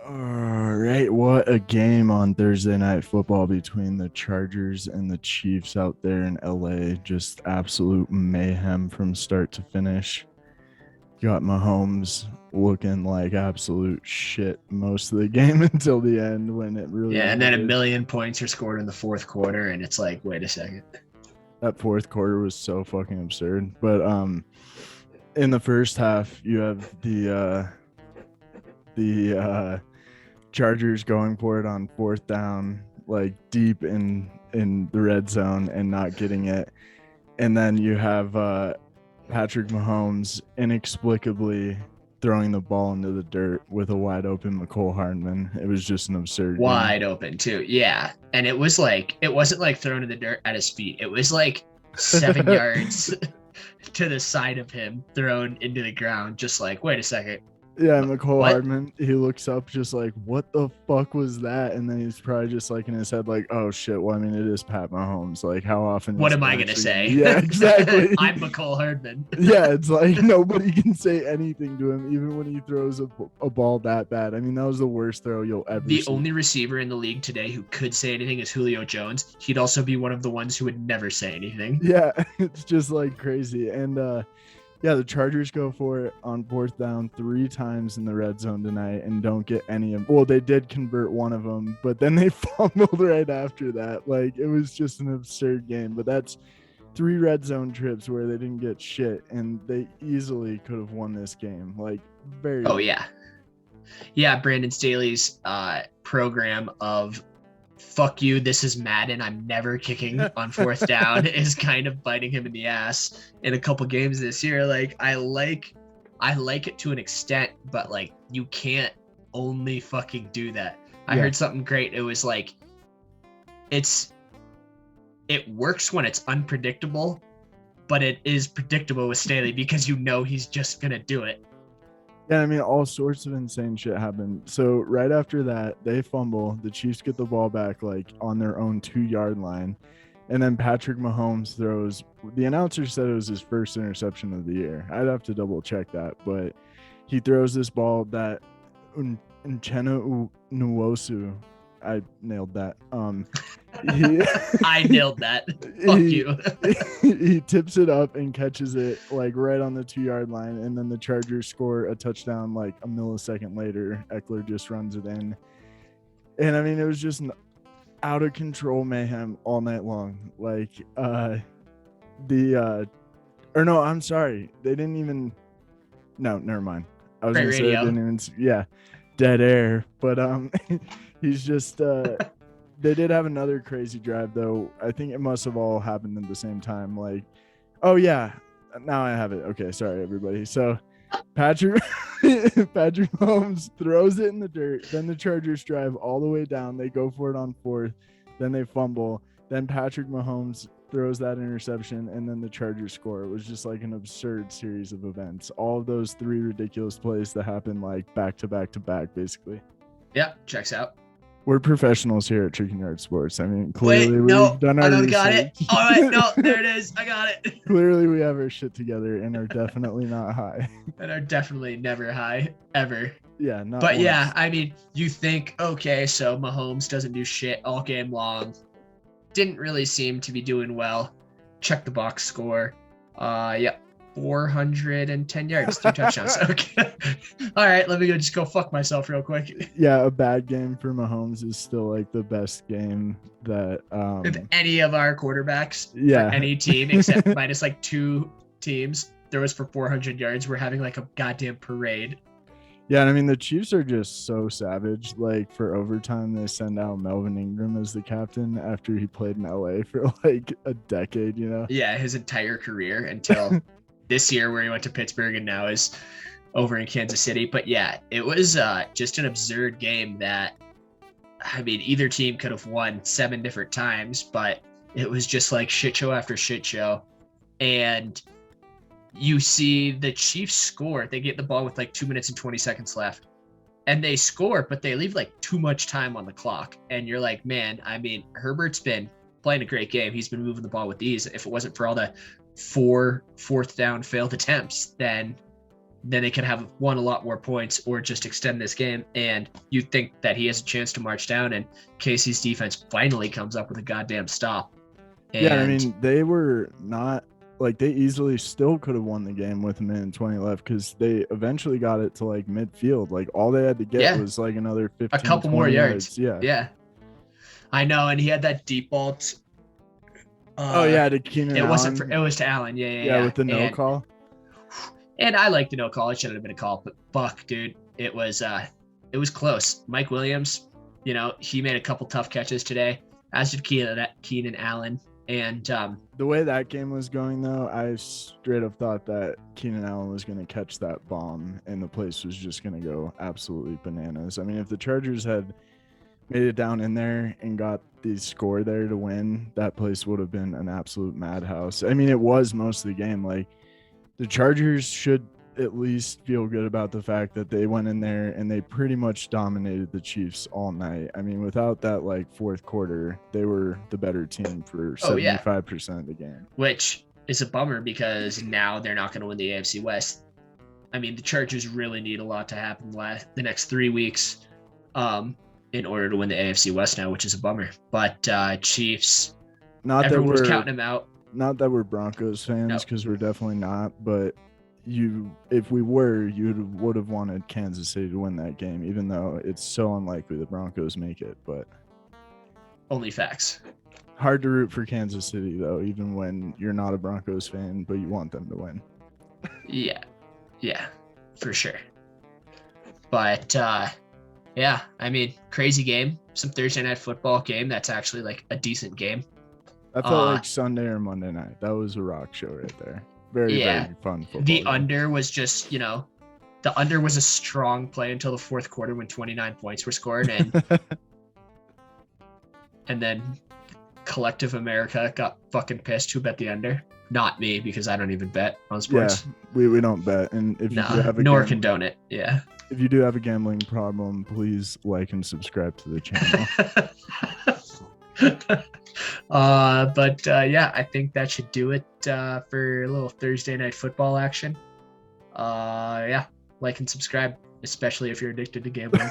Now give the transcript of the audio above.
All right, what a game on Thursday Night Football between the Chargers and the Chiefs out there in LA. Just absolute mayhem from start to finish. Got Mahomes looking like absolute shit most of the game until the end when it really Yeah, and then a mattered. million points are scored in the fourth quarter, and it's like, wait a second. That fourth quarter was so fucking absurd. But in the first half, you have the Chargers going for it on fourth down, like deep in the red zone and not getting it. And then you have Patrick Mahomes inexplicably throwing the ball into the dirt with a wide open McCole Hardman. It was just an absurd Wide game. open too. Yeah. And it wasn't like thrown in the dirt at his feet. It was like 7 yards to the side of him, thrown into the ground, just like, wait a second. Yeah, McCole What? Hardman, he looks up just like, what the fuck was that? And then he's probably just like in his head, like, oh shit, well, I mean, it is Pat Mahomes. Like, how often? What am I going to say? Yeah, exactly. I'm McCole Hardman. Yeah, it's like nobody can say anything to him, even when he throws a ball that bad. I mean, that was the worst throw you'll ever The see. only receiver in the league today who could say anything is Julio Jones. He'd also be one of the ones who would never say anything. Yeah, it's just like crazy. And yeah, the Chargers go for it on fourth down 3 times in the red zone tonight and don't get any of. Well, they did convert one of them, but then they fumbled right after that. Like, it was just an absurd game. But that's 3 red zone trips where they didn't get shit, and they easily could have won this game. Like, very. Oh yeah, yeah. Brandon Staley's program of "fuck you, this is Madden, I'm never kicking on fourth down" is kind of biting him in the ass in a couple games this year. Like, I like it to an extent, but like, you can't only fucking do that. I heard something great. It was like, it works when it's unpredictable, but it is predictable with Staley because you know he's just gonna do it. Yeah, I mean, all sorts of insane shit happened. So right after that, they fumble. The Chiefs get the ball back like on their own 2-yard line. And then Patrick Mahomes throws. The announcer said it was his first interception of the year. I'd have to double check that. But he throws this ball that Uchenna Nwosu. I nailed that. I nailed that. Fuck you. He tips it up and catches it like right on the 2-yard line, and then the Chargers score a touchdown like a millisecond later. Eckler just runs it in, and I mean, it was just an out of control mayhem all night long. Like or no, I'm sorry, they didn't even. No, never mind. I was gonna say they didn't even. Yeah, dead air. But he's just. They did have another crazy drive, though. I think it must have all happened at the same time. Like, oh, yeah. Now I have it. Okay, sorry, everybody. So Patrick Mahomes throws it in the dirt. Then the Chargers drive all the way down. They go for it on fourth. Then they fumble. Then Patrick Mahomes throws that interception, and then the Chargers score. It was just like an absurd series of events. All of those 3 ridiculous plays that happened like back to back to back, basically. Yep, checks out. We're professionals here at Chicken Yard Sports. I mean, clearly we've done our research. Got it. All right, no, there it is. I got it. Clearly we have our shit together and are definitely not high. And are definitely never high, ever. Yeah, not But once. yeah, I mean, you think, okay, so Mahomes doesn't do shit all game long. Didn't really seem to be doing well. Check the box score. Yeah, 410 yards, 3 touchdowns. Okay. All right, let me just go fuck myself real quick. Yeah, a bad game for Mahomes is still like the best game that if any of our quarterbacks yeah for any team except minus like 2 teams there was for 400 yards, we're having like a goddamn parade. Yeah, and I mean, the Chiefs are just so savage. Like, for overtime, they send out Melvin Ingram as the captain after he played in LA for like a decade, you know? Yeah, his entire career until this year where he went to Pittsburgh and now is over in Kansas City. But yeah, it was just an absurd game that, I mean, either team could have won 7 different times, but it was just like shit show after shit show. And you see the Chiefs score. They get the ball with like 2 minutes and 20 seconds left. And they score, but they leave like too much time on the clock. And you're like, man, I mean, Herbert's been playing a great game. He's been moving the ball with ease. If it wasn't for all the 4 fourth down failed attempts, then then they could have won a lot more points or just extend this game. And you think that he has a chance to march down, and Casey's defense finally comes up with a goddamn stop. And yeah, I mean, they were not like, they easily still could have won the game with a minute and 20 left because they eventually got it to like midfield. Like all they had to get was like another 15, a couple more yards. Yeah. I know, and he had that deep ball. To Keenan Allen. It was to Allen. Yeah. With the no call. And I like the no call. It should have been a call, but fuck, dude, it was close. Mike Williams, he made a couple tough catches today, as did Keenan Allen. And the way that game was going, though, I straight up thought that Keenan Allen was going to catch that bomb and the place was just going to go absolutely bananas. I mean, if the Chargers had made it down in there and got the score there to win, that place would have been an absolute madhouse. I mean, it was most of the game. Like, the Chargers should at least feel good about the fact that they went in there and they pretty much dominated the Chiefs all night. I mean, without that like fourth quarter, they were the better team for 75% of the game. Which is a bummer because now they're not going to win the AFC West. I mean, the Chargers really need a lot to happen the next 3 weeks in order to win the AFC West now, which is a bummer. But Chiefs, everyone was counting them out. Not that we're Broncos fans, because we're definitely not, but if we were, you would have wanted Kansas City to win that game, even though it's so unlikely the Broncos make it. But only facts. Hard to root for Kansas City, though, even when you're not a Broncos fan, but you want them to win. Yeah, for sure. But I mean, crazy game. Some Thursday night football game that's actually like a decent game. I felt like Sunday or Monday night. That was a rock show right there. Very fun football. The under was just, the under was a strong play until the fourth quarter when 29 points were scored, and then collective America got fucking pissed. Who bet the under? Not me, because I don't even bet on sports. Yeah, we don't bet, and if you do have a condone it. Yeah. If you do have a gambling problem, please like and subscribe to the channel. I think that should do it for a little Thursday night football action. Like and subscribe, especially if you're addicted to gambling.